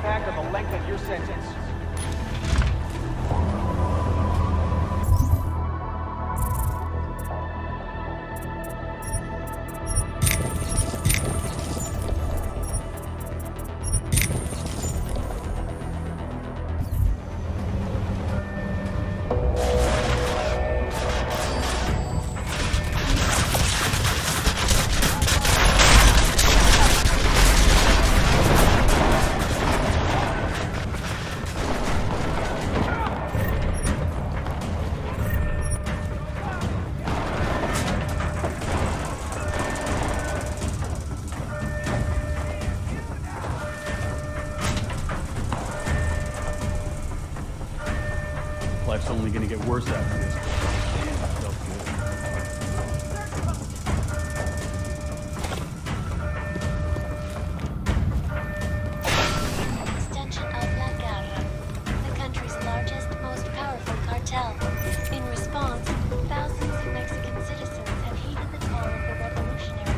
impact on the length of your sentence. Life's only gonna get worse after this. Felt good. Extension of La Garra, the country's largest, most powerful cartel. In response, thousands of Mexican citizens have heeded the call of the revolutionary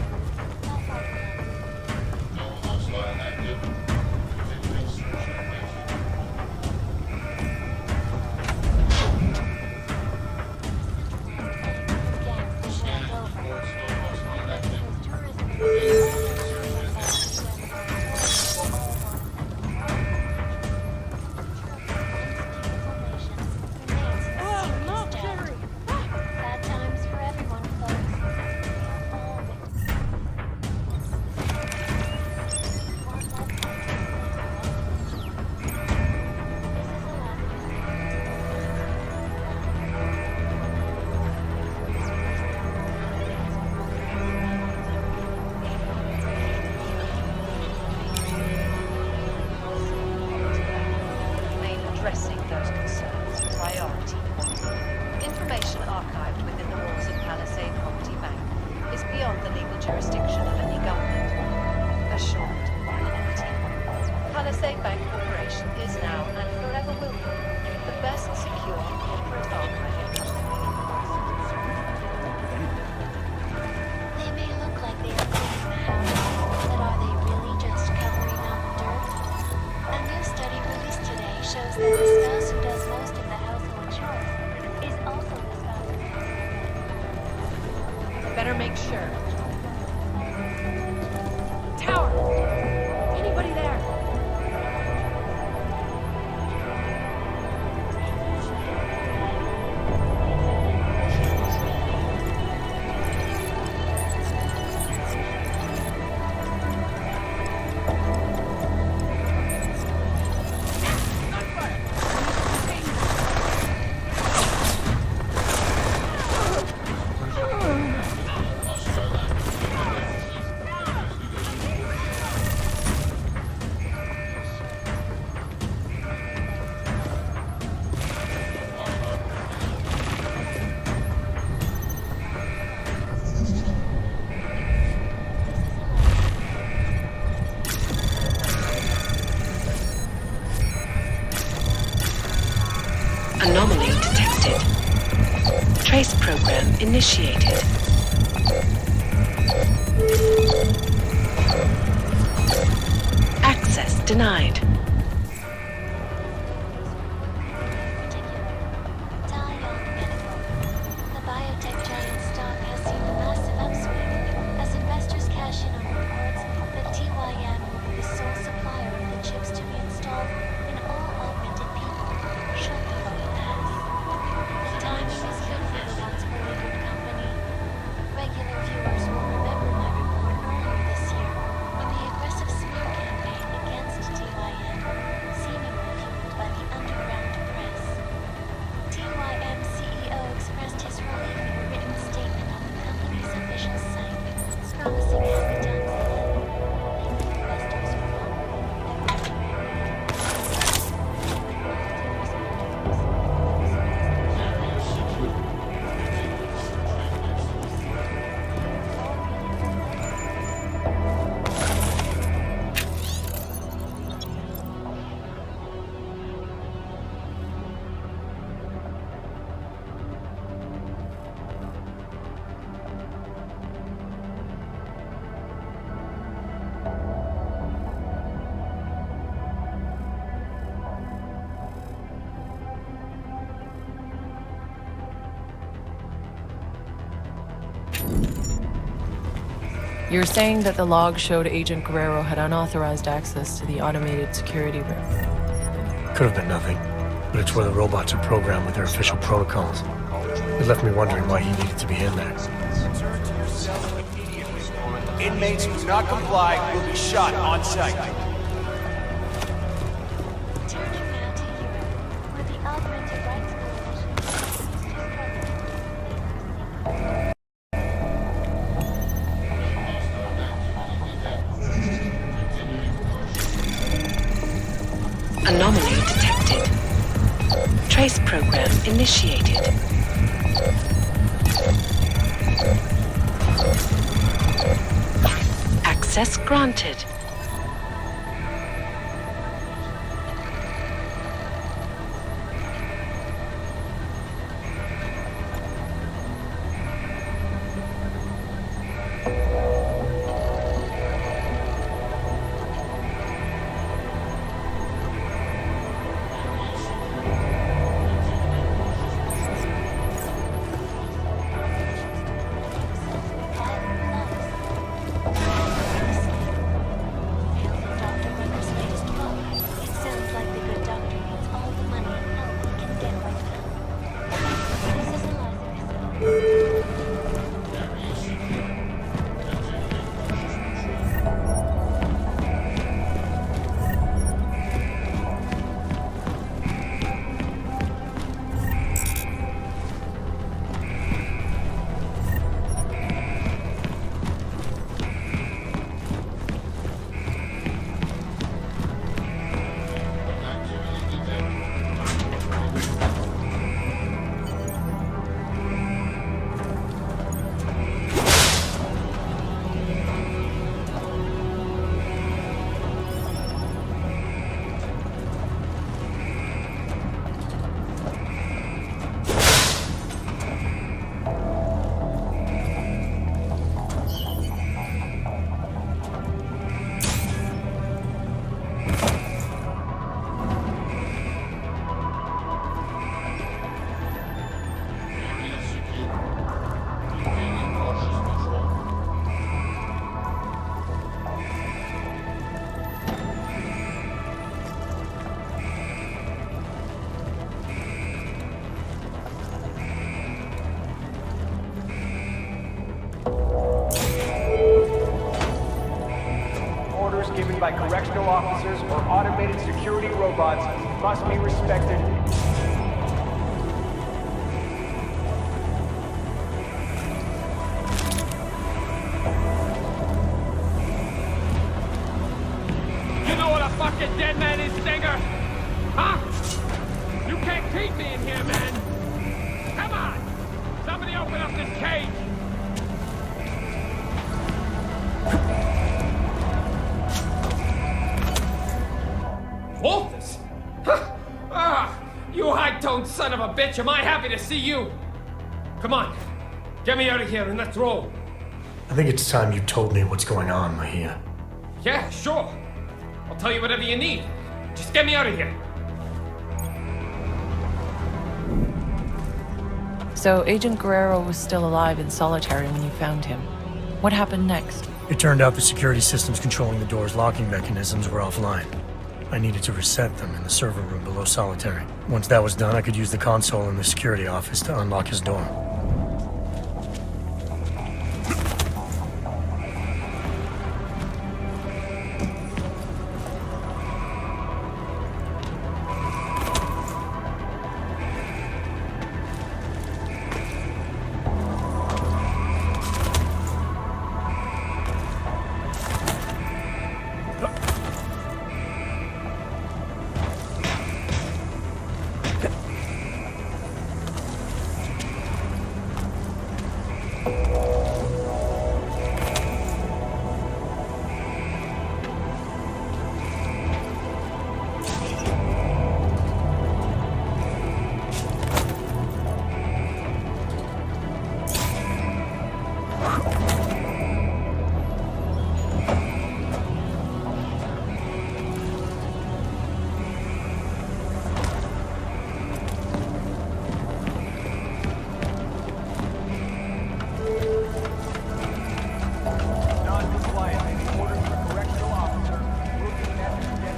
Bank Corporation is now and forever will be the best secure corporate archive in They may look like they are cleaning the house, but are they really just covering up dirt? A new study released today shows that the spouse who does most of the household chores is also the spouse who Better make sure. Tower! Anybody there? Anomaly detected. Trace program initiated. Access denied. The biotech giant stock has seen a massive upswing as investors cash in on reports that TYM will be the sole supplier of the chips to be installed in all augmented people shortly thereafter. The timing is good for the once beleaguered company. Regular viewers will remember my report earlier this year on the aggressive smear campaign against TYM, seemingly fueled by the underground press. TYM CEO expressed his relief in a written statement on the company's official site, promising happy times ahead. Investors were You're saying that the log showed Agent Guerrero had unauthorized access to the automated security room. Could have been nothing, but it's where the robots are programmed with their official protocols. It left me wondering why he needed to be in there. Return to your cell immediately. Inmates who do not comply will be shot on sight. turning now to Europe, where the Augmented Rights Coalition Anomaly detected. Trace program initiated. Access granted. correctional officers or automated security robots must be respected. You know what a fucking dead man is, Stinger? Huh? You can't keep me in here, man! Come on! Somebody open up this cage! Walters? Huh? Ah! You high-toned son of a bitch, am I happy to see you? Come on, get me out of here and let's roll. I think it's time you told me what's going on, Mahia. Yeah, sure. I'll tell you whatever you need. Just get me out of here. So, Agent Guerrero was still alive in solitary when you found him. What happened next? It turned out the security systems controlling the door's locking mechanisms were offline. I needed to reset them in the server room below solitary. Once that was done, I could use the console in the security office to unlock his door. Non-compliant. Orders for correctional officer. Looking at the dead.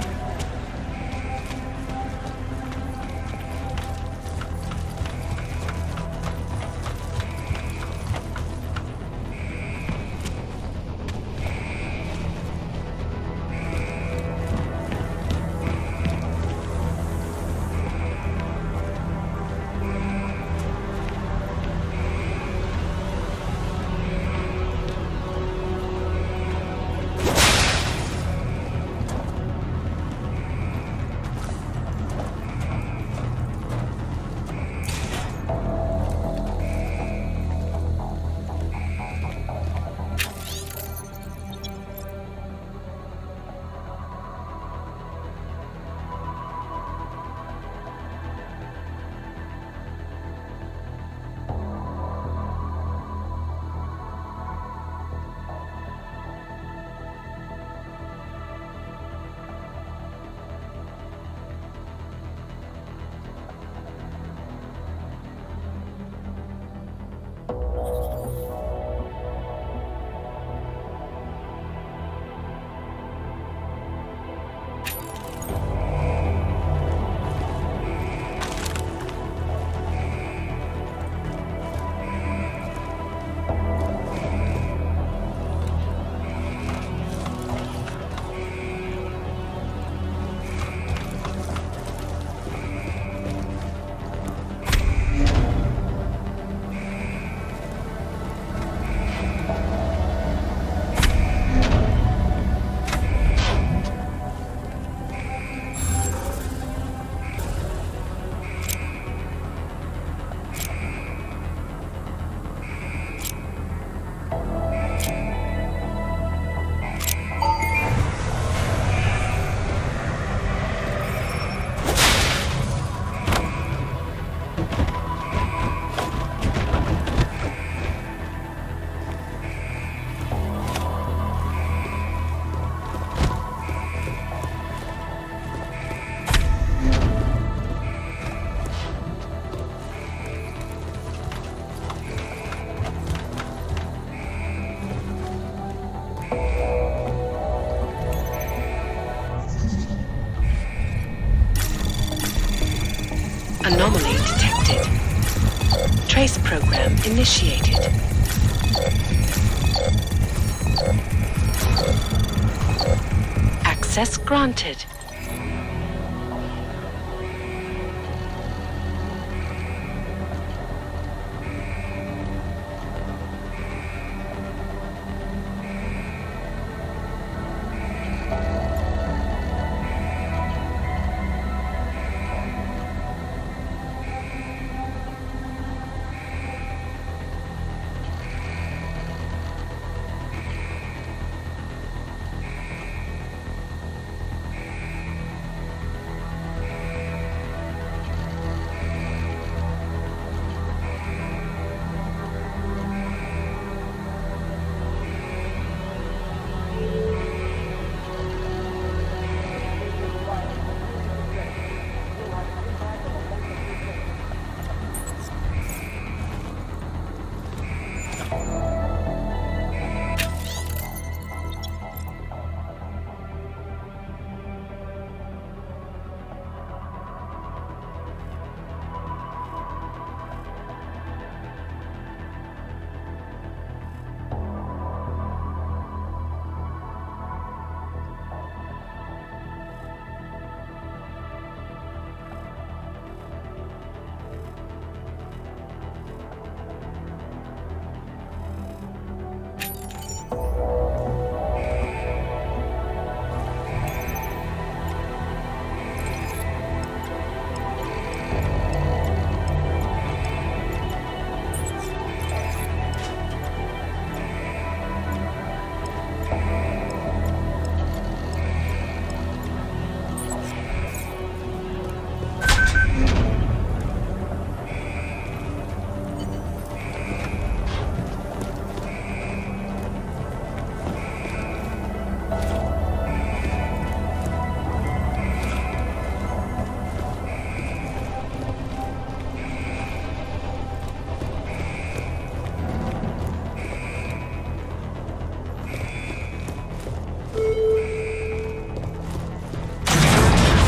Anomaly detected. Trace program initiated. Access granted.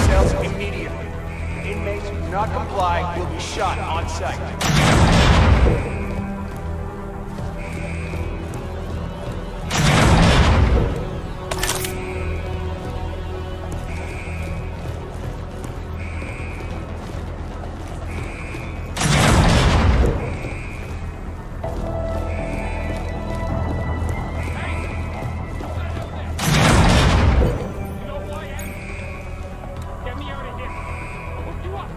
Cells immediately. Inmates who do not comply will be shot on sight. You know who I am? Get me out of here. I'll hook you up.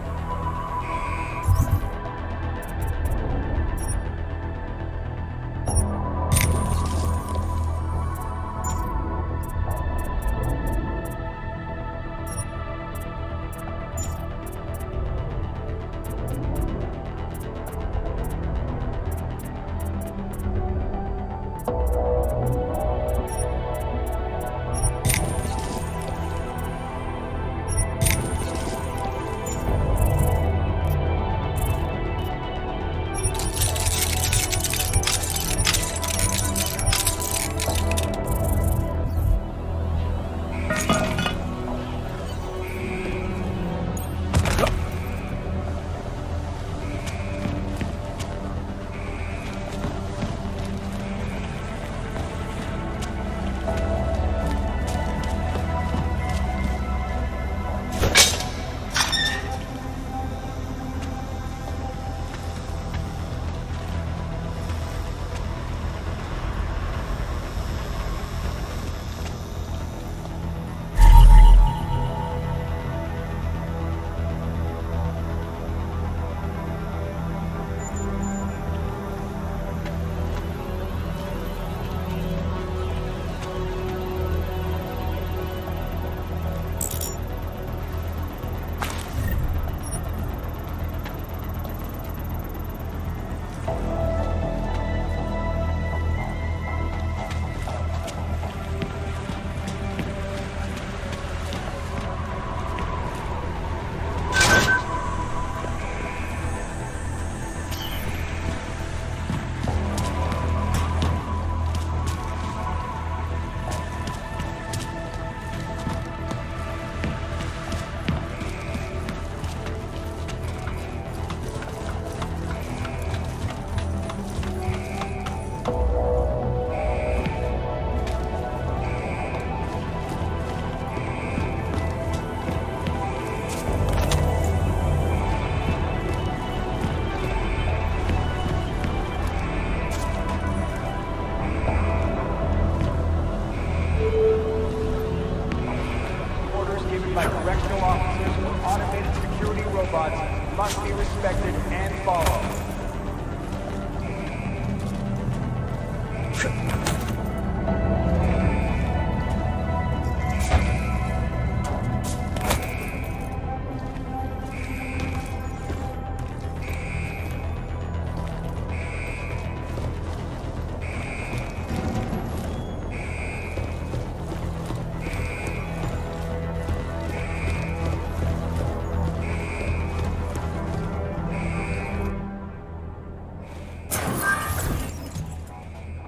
robots must be respected and followed.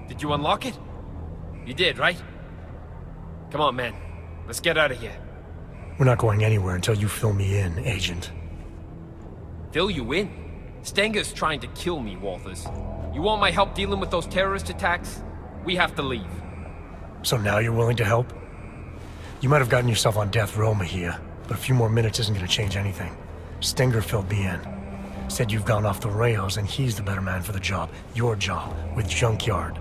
Did you unlock it? You did, right? Come on, man. Let's get out of here. We're not going anywhere until you fill me in, Agent. Fill you in? Stenger's trying to kill me, Walters. You want my help dealing with those terrorist attacks? We have to leave. So now you're willing to help? You might have gotten yourself on death row, Mejia, but a few more minutes isn't going to change anything. Stenger filled me in. Said you've gone off the rails and he's the better man for the job. Your job, with Junkyard.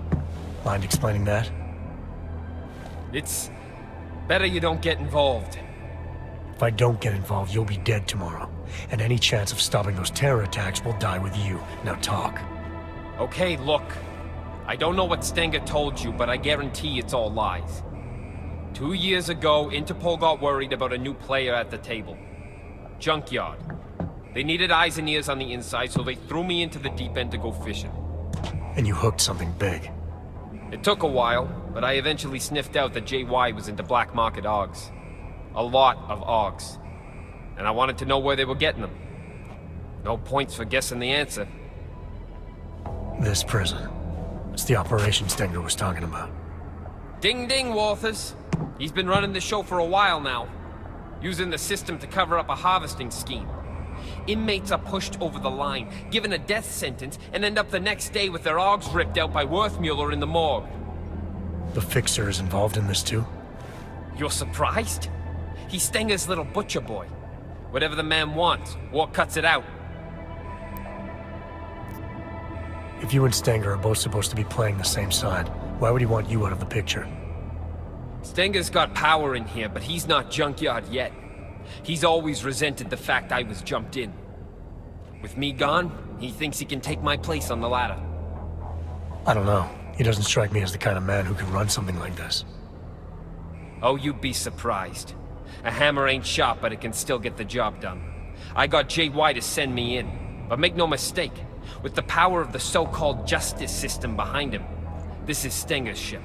Mind explaining that? It's better you don't get involved. If I don't get involved, you'll be dead tomorrow. And any chance of stopping those terror attacks will die with you. Now talk. Okay, look. I don't know what Stenger told you, but I guarantee it's all lies. 2 years ago, Interpol got worried about a new player at the table. Junkyard. They needed eyes and ears on the inside, so they threw me into the deep end to go fishing. And you hooked something big. It took a while, but I eventually sniffed out that JY was into black market AUGs. A lot of AUGs. And I wanted to know where they were getting them. No points for guessing the answer. This prison. It's the operation Stenger was talking about. Ding ding, Walters. He's been running the show for a while now. Using the system to cover up a harvesting scheme. Inmates are pushed over the line, given a death sentence, and end up the next day with their AUGs ripped out by Worthmuller in the morgue. The Fixer is involved in this too? You're surprised? He's Stenger's little butcher boy. Whatever the man wants, war cuts it out. If you and Stenger are both supposed to be playing the same side, why would he want you out of the picture? Stenger's got power in here, but he's not Junkyard yet. He's always resented the fact I was jumped in. With me gone, he thinks he can take my place on the ladder. I don't know. He doesn't strike me as the kind of man who could run something like this. Oh, you'd be surprised. A hammer ain't sharp, but it can still get the job done. I got JY to send me in. But make no mistake, with the power of the so-called justice system behind him, this is Stenger's ship.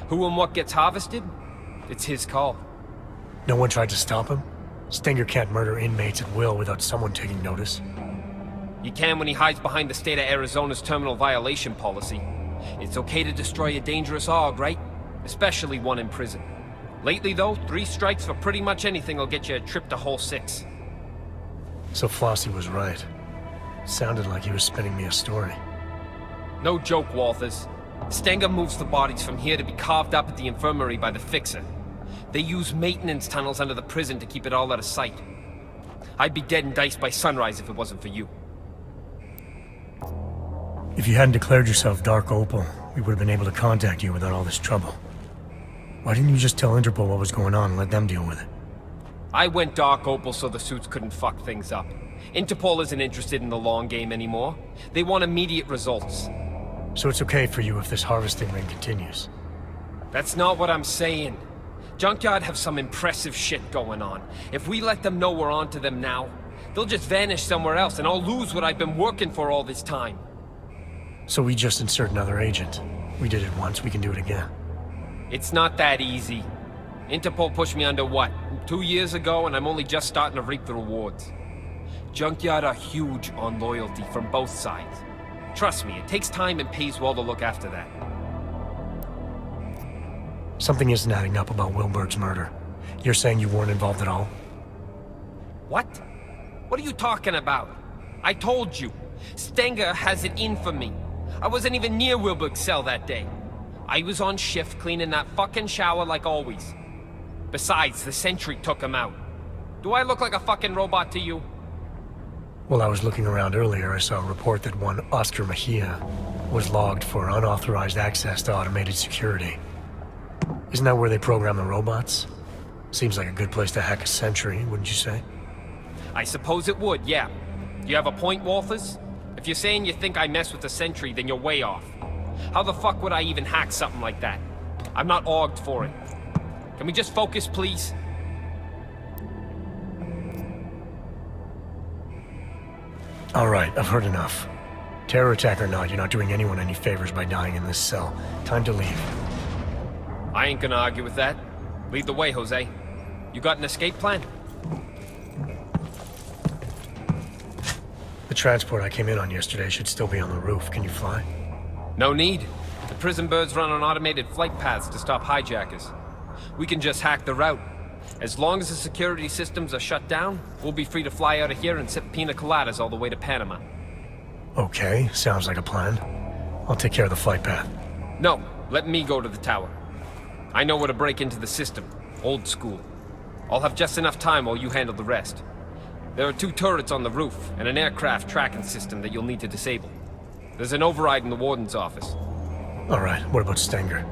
Who and what gets harvested? It's his call. No one tried to stop him? Stenger can't murder inmates at will without someone taking notice. He can when he hides behind the state of Arizona's terminal violation policy. It's okay to destroy a dangerous AUG, right? Especially one in prison. Lately, though, 3 strikes for pretty much anything will get you a trip to Hole 6. So Flossie was right. Sounded like he was spinning me a story. No joke, Walters. Stenger moves the bodies from here to be carved up at the infirmary by the Fixer. They use maintenance tunnels under the prison to keep it all out of sight. I'd be dead and diced by sunrise if it wasn't for you. If you hadn't declared yourself Dark Opal, we would have been able to contact you without all this trouble. Why didn't you just tell Interpol what was going on and let them deal with it? I went Dark Opal so the suits couldn't fuck things up. Interpol isn't interested in the long game anymore. They want immediate results. So it's okay for you if this harvesting ring continues? That's not what I'm saying. Junkyard have some impressive shit going on. If we let them know we're onto them now, they'll just vanish somewhere else and I'll lose what I've been working for all this time. So we just insert another agent. We did it once, we can do it again. It's not that easy. Interpol pushed me under what, 2 years ago, and I'm only just starting to reap the rewards. Junkyard are huge on loyalty from both sides. Trust me, it takes time and pays well to look after that. Something isn't adding up about Wilberg's murder. You're saying you weren't involved at all? What? What are you talking about? I told you. Stenger has it in for me. I wasn't even near Wilberg's cell that day. I was on shift cleaning that fucking shower like always. Besides, the sentry took him out. Do I look like a fucking robot to you? While I was looking around earlier, I saw a report that one Oscar Mejia was logged for unauthorized access to automated security. Isn't that where they program the robots? Seems like a good place to hack a sentry, wouldn't you say? I suppose it would, yeah. You have a point, Walters? If you're saying you think I mess with the Sentry, then you're way off. How the fuck would I even hack something like that? I'm not auged for it. Can we just focus, please? Alright, I've heard enough. Terror attack or not, you're not doing anyone any favors by dying in this cell. Time to leave. I ain't gonna argue with that. Lead the way, Jose. You got an escape plan? The transport I came in on yesterday should still be on the roof. Can you fly? No need. The prison birds run on automated flight paths to stop hijackers. We can just hack the route. As long as the security systems are shut down, we'll be free to fly out of here and sip pina coladas all the way to Panama. Okay, sounds like a plan. I'll take care of the flight path. No, let me go to the tower. I know where to break into the system. Old school. I'll have just enough time while you handle the rest. There are 2 turrets on the roof, and an aircraft tracking system that you'll need to disable. There's an override in the warden's office. Alright, what about Stenger?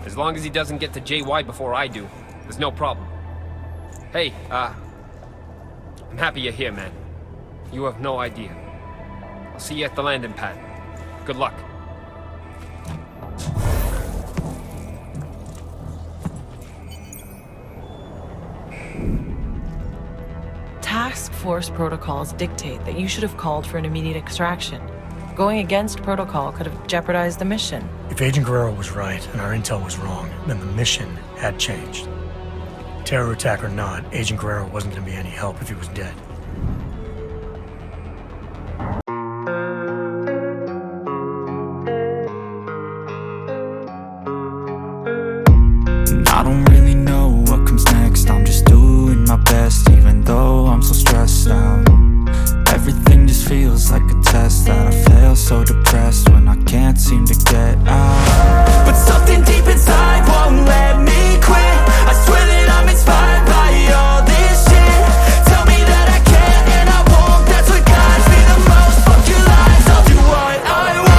As long as he doesn't get to JY before I do, there's no problem. Hey, I'm happy you're here, man. You have no idea. I'll see you at the landing pad. Good luck. Task force protocols dictate that you should have called for an immediate extraction. Going against protocol could have jeopardized the mission. If Agent Guerrero was right and our intel was wrong, then the mission had changed. Terror attack or not, Agent Guerrero wasn't going to be any help if he was dead. I don't really know what comes next. I'm just doing my best, even though I'm so stressed out. Everything just feels like a test that I fail, so depressed when I can't seem to get out. But something deep inside won't let me quit. I swear that I'm inspired by all this shit. Tell me that I can and I won't. That's what guides me the most. Fuck your lies, I'll do what I want.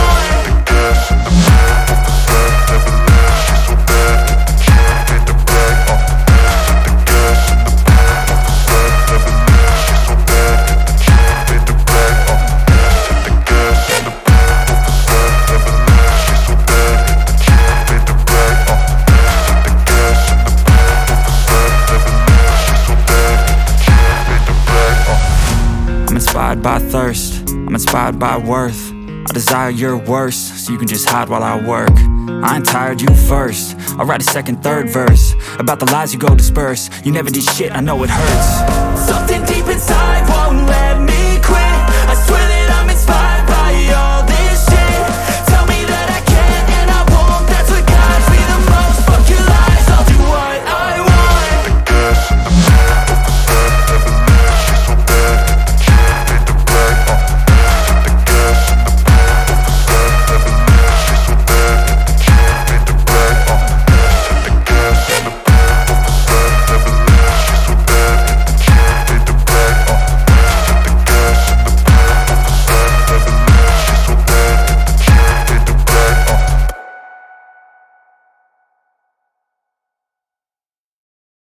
I'm inspired by thirst, I'm inspired by worth. I desire your worst, so you can just hide while I work. I ain't tired, you first. I'll write a second, third verse about the lies you go disperse. You never did shit, I know it hurts. Something deep inside